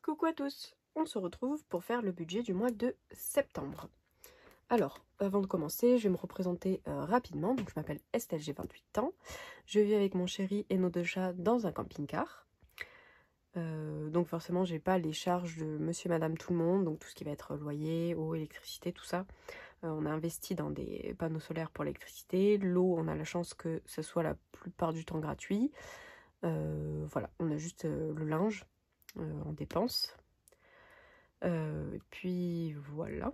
Coucou à tous, on se retrouve pour faire le budget du mois de septembre. Alors, avant de commencer, je vais me représenter rapidement. Donc, je m'appelle Estelle, j'ai 28 ans. Je vis avec mon chéri et nos deux chats dans un camping-car. Donc forcément, j'ai pas les charges de monsieur, madame, tout le monde. Donc tout ce qui va être loyer, eau, électricité, tout ça. On a investi dans des panneaux solaires pour l'électricité. L'eau, on a la chance que ce soit la plupart du temps gratuit. Voilà, on a juste le linge en dépenses. Et puis voilà.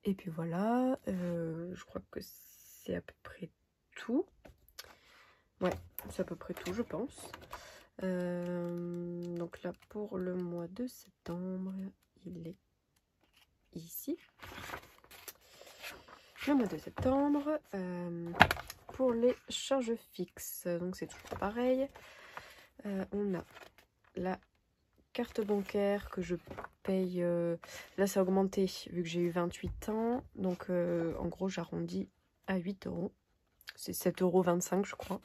Je crois que c'est à peu près tout. Ouais, c'est à peu près tout, je pense. Donc là, pour le mois de septembre, il est ici. Le mois de septembre, pour les charges fixes, donc c'est toujours pareil. On a la carte bancaire que je paye, là ça a augmenté vu que j'ai eu 28 ans, donc en gros j'arrondis à 8 €, c'est 7,25 € je crois.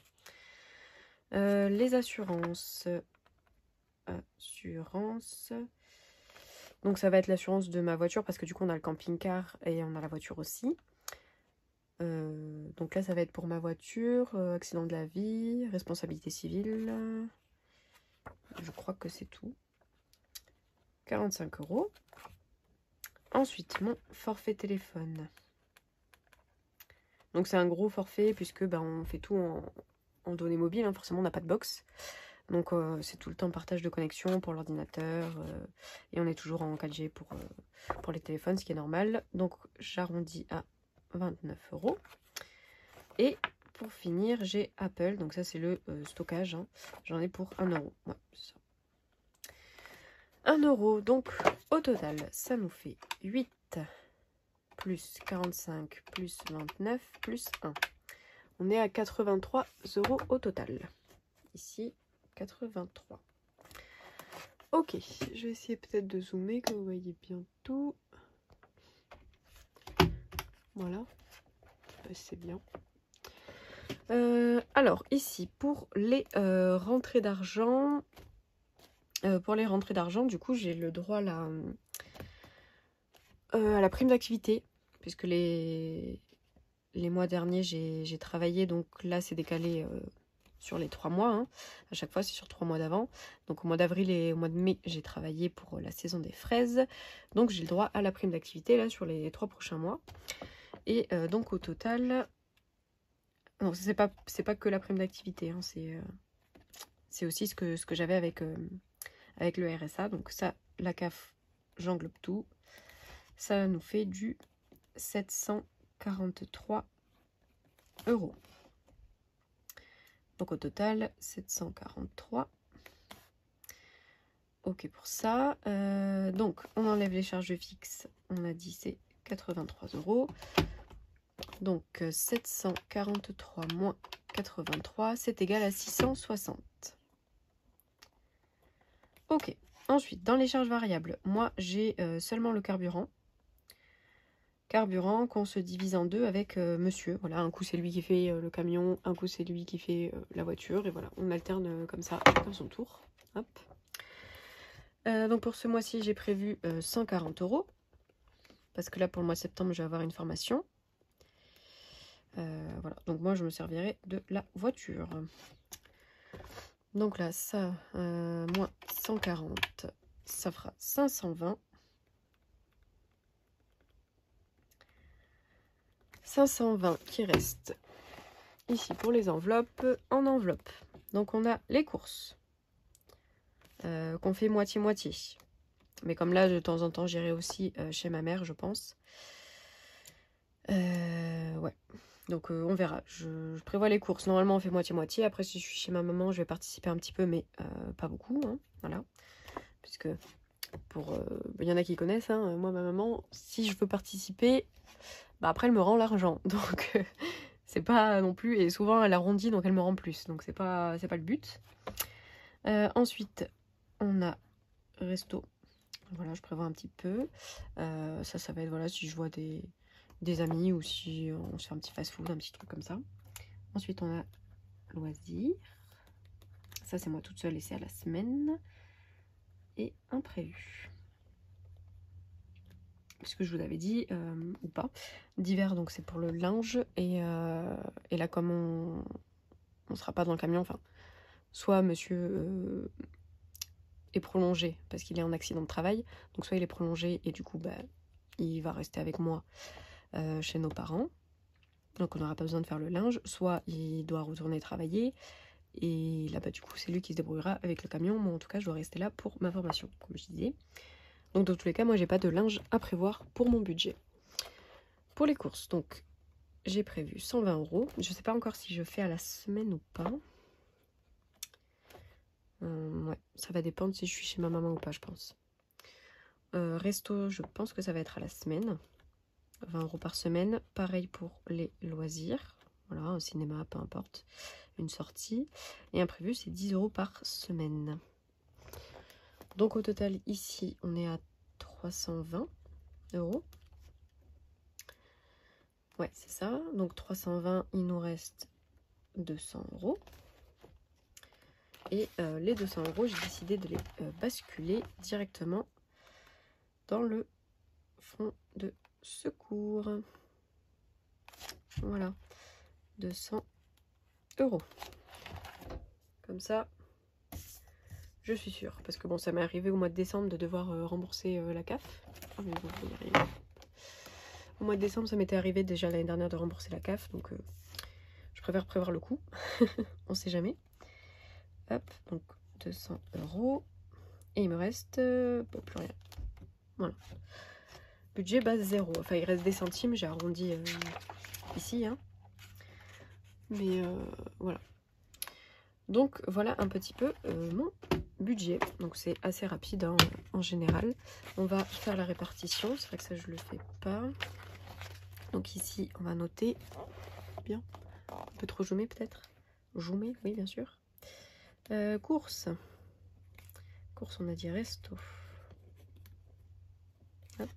Les assurances, donc ça va être l'assurance de ma voiture parce que du coup on a le camping-car et on a la voiture aussi. Donc là ça va être pour ma voiture, accident de la vie, responsabilité civile, je crois que c'est tout. 45 €. Ensuite, mon forfait téléphone. Donc c'est un gros forfait puisque on fait tout en données mobiles, hein. Forcément on n'a pas de box. Donc c'est tout le temps partage de connexion pour l'ordinateur. Et on est toujours en 4G pour les téléphones, ce qui est normal. Donc j'arrondis à 29 €. Et pour finir, j'ai Apple. Donc ça c'est le stockage, hein. J'en ai pour 1 €. Ouais, c'est ça. 1 €, donc au total, ça nous fait 8 plus 45 plus 29 plus 1. On est à 83 € au total. Ici, 83. Ok, je vais essayer peut-être de zoomer, que vous voyez bien tout. Voilà, c'est bien. Alors, ici, pour les rentrées d'argent, du coup, j'ai le droit là, à la prime d'activité, puisque les mois derniers, j'ai travaillé, donc là, c'est décalé sur les 3 mois. Hein. À chaque fois, c'est sur 3 mois d'avant. Donc au mois d'avril et au mois de mai, j'ai travaillé pour la saison des fraises. Donc j'ai le droit à la prime d'activité là sur les 3 prochains mois. Et donc au total, non, c'est pas que la prime d'activité, hein, c'est aussi ce que j'avais avec le RSA. Donc ça, la CAF, j'englobe tout. Ça nous fait du 743 €. Donc au total, 743. Ok pour ça. Donc on enlève les charges fixes. On a dit c'est 83 €. Donc 743 moins 83, c'est égal à 660. Ok. Ensuite, dans les charges variables, moi j'ai seulement le carburant. Carburant qu'on se divise en deux avec monsieur. Voilà, un coup c'est lui qui fait le camion, un coup c'est lui qui fait la voiture. Et voilà, on alterne comme ça, chacun son tour. Hop. Donc pour ce mois-ci, j'ai prévu 140 €. Parce que là, pour le mois de septembre, je vais avoir une formation. Voilà, donc moi, je me servirai de la voiture. Donc là, ça, moins 140, ça fera 520. 520 qui reste ici pour les enveloppes, en enveloppe. Donc on a les courses qu'on fait moitié-moitié. Mais comme là, de temps en temps, j'irai aussi chez ma mère, je pense. Ouais. Donc on verra. Je prévois les courses. Normalement, on fait moitié-moitié. Après, si je suis chez ma maman, je vais participer un petit peu, mais pas beaucoup. Hein, voilà. Puisque il y en a qui connaissent. Hein, moi, ma maman, si je veux participer, après, elle me rend l'argent. Donc, c'est pas non plus... Et souvent, elle arrondit, donc elle me rend plus. Donc, c'est pas le but. Ensuite, on a resto. Voilà, je prévois un petit peu. Ça va être, voilà, si je vois des amis ou si on se fait un petit fast-food, un petit truc comme ça. Ensuite, on a loisirs. Ça, c'est moi toute seule et c'est à la semaine. Et imprévu. Puisque je vous avais dit, ou pas, d'hiver, donc c'est pour le linge. Et là, comme on sera pas dans le camion, enfin, soit monsieur est prolongé parce qu'il est en accident de travail, donc soit il est prolongé et du coup, bah, il va rester avec moi chez nos parents. Donc on n'aura pas besoin de faire le linge, soit il doit retourner travailler, et là bah du coup c'est lui qui se débrouillera avec le camion. Moi en tout cas je dois rester là pour ma formation, comme je disais. Donc dans tous les cas moi j'ai pas de linge à prévoir pour mon budget. Pour les courses, donc j'ai prévu 120 €. Je sais pas encore si je fais à la semaine ou pas. Ouais, ça va dépendre si je suis chez ma maman ou pas, je pense. Resto, je pense que ça va être à la semaine. 20 € par semaine. Pareil pour les loisirs. Voilà, un cinéma, peu importe. Une sortie. Et imprévu, c'est 10 € par semaine. Donc au total, ici, on est à 320 €. Ouais, c'est ça. Donc 320, il nous reste 200 €. Et les 200 €, j'ai décidé de les basculer directement dans le fonds de secours. Voilà, 200 €. Comme ça, je suis sûre. Parce que bon, ça m'est arrivé au mois de décembre de devoir rembourser la CAF. Ah, mais bon, je vais y arriver. Au mois de décembre, ça m'était arrivé déjà l'année dernière de rembourser la CAF. Donc, je préfère prévoir le coup. On sait jamais. Hop, donc 200 €. Et il me reste bon, plus rien. Voilà. Budget base 0. Enfin, il reste des centimes. J'ai arrondi ici. Hein. Mais voilà. Donc voilà un petit peu mon budget. Donc c'est assez rapide hein, en général. On va faire la répartition. C'est vrai que ça je le fais pas. Donc ici on va noter. Bien. Un peu trop zoomé peut-être. Zoomé, oui bien sûr. Courses. Courses on a dit resto. Hop.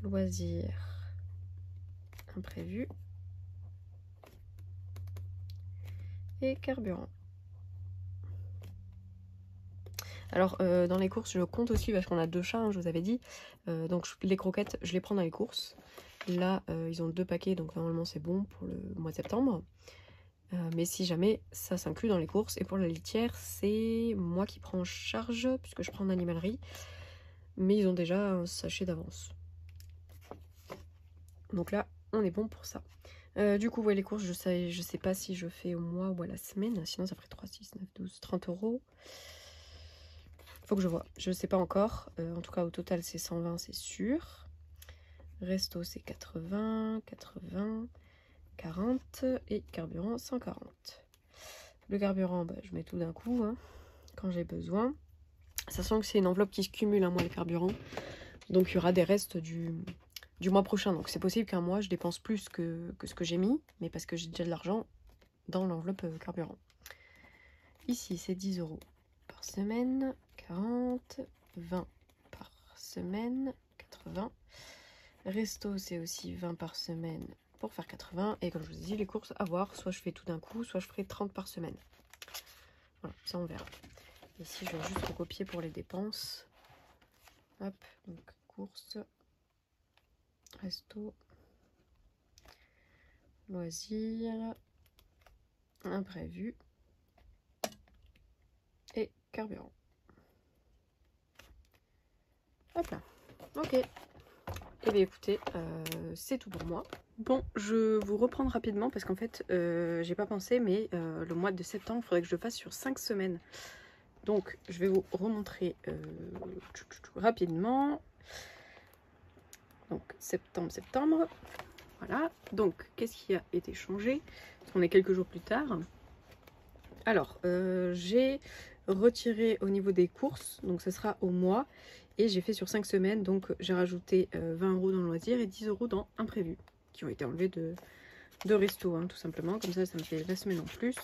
Loisirs. Imprévu. Et carburant. Alors dans les courses je compte aussi parce qu'on a 2 chats, hein, je vous avais dit. Donc les croquettes je les prends dans les courses. Là ils ont 2 paquets donc normalement c'est bon pour le mois de septembre. Mais si jamais ça s'inclut dans les courses. Et pour la litière c'est moi qui prends en charge puisque je prends en animalerie. Mais ils ont déjà un sachet d'avance. Donc là on est bon pour ça. Du coup ouais, les courses je sais pas si je fais au mois ou à la semaine. Sinon ça ferait 3, 6, 9, 12, 30 €. Faut que je vois, je sais pas encore. En tout cas au total c'est 120 c'est sûr. Resto c'est 80, 80, 40 et carburant 140. Le carburant bah, je mets tout d'un coup hein, quand j'ai besoin. Sachant que c'est une enveloppe qui se cumule un mois le carburant. Donc il y aura des restes du mois prochain. Donc c'est possible qu'un mois je dépense plus que ce que j'ai mis. Mais parce que j'ai déjà de l'argent dans l'enveloppe carburant. Ici c'est 10 € par semaine. 40, 20 par semaine, 80. Resto, c'est aussi 20 par semaine pour faire 80. Et comme je vous ai dit, les courses à voir, soit je fais tout d'un coup, soit je ferai 30 par semaine. Voilà, ça on verra. Ici, je vais juste recopier pour les dépenses. Hop, donc courses, resto, loisirs, imprévu et carburant. Hop là, ok. Et bien écoutez, c'est tout pour moi. Bon, je vous reprends rapidement parce qu'en fait, j'ai pas pensé, mais le mois de septembre, il faudrait que je le fasse sur 5 semaines. Donc, je vais vous remontrer rapidement. Donc, septembre. Voilà. Donc, qu'est-ce qui a été changé? Parce qu'on est quelques jours plus tard. Alors, j'ai retiré au niveau des courses, donc ce sera au mois. Et j'ai fait sur 5 semaines, donc j'ai rajouté 20 € dans le loisir et 10 € dans imprévu, qui ont été enlevés de resto, hein, tout simplement. Comme ça, ça me fait la semaine en plus.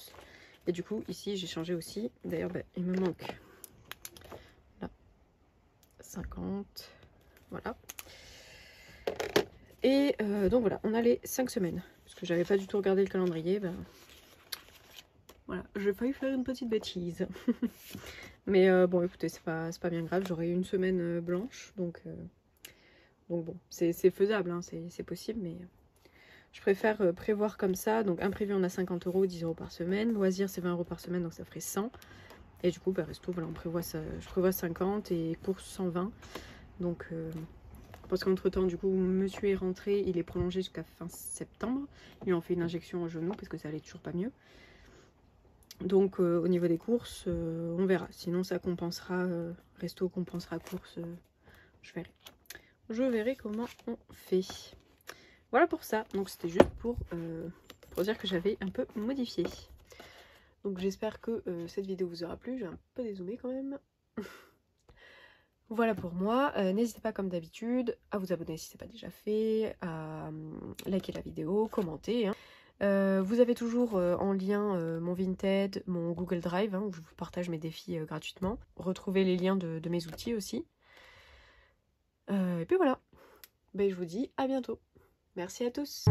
Et du coup, ici, j'ai changé aussi. D'ailleurs, bah, il me manque là 50. Voilà. Et donc voilà, on a les 5 semaines. Parce que j'avais pas du tout regardé le calendrier. Ben, Voilà, j'ai failli faire une petite bêtise. Mais bon, écoutez, c'est pas bien grave, j'aurai une semaine blanche, donc bon, c'est faisable, hein, c'est possible, mais je préfère prévoir comme ça. Donc imprévu, on a 50 €, 10 € par semaine, loisirs c'est 20 € par semaine, donc ça ferait 100. Et du coup, bah, resto, voilà, on prévoit ça, je prévois 50 et courses 120. Donc, parce qu'entre temps, du coup, monsieur est rentré, il est prolongé jusqu'à fin septembre. Ils lui ont fait une injection au genou parce que ça allait toujours pas mieux. Donc, au niveau des courses, on verra. Sinon, ça compensera, resto compensera courses, je verrai. Je verrai comment on fait. Voilà pour ça. Donc, c'était juste pour dire que j'avais un peu modifié. Donc j'espère que cette vidéo vous aura plu, j'ai un peu dézoomé quand même. Voilà pour moi, n'hésitez pas comme d'habitude à vous abonner si ce n'est pas déjà fait, à liker la vidéo, commenter. Hein. Vous avez toujours en lien mon Vinted, mon Google Drive, hein, où je vous partage mes défis gratuitement. Retrouvez les liens de mes outils aussi. Et puis voilà, ben, je vous dis à bientôt. Merci à tous.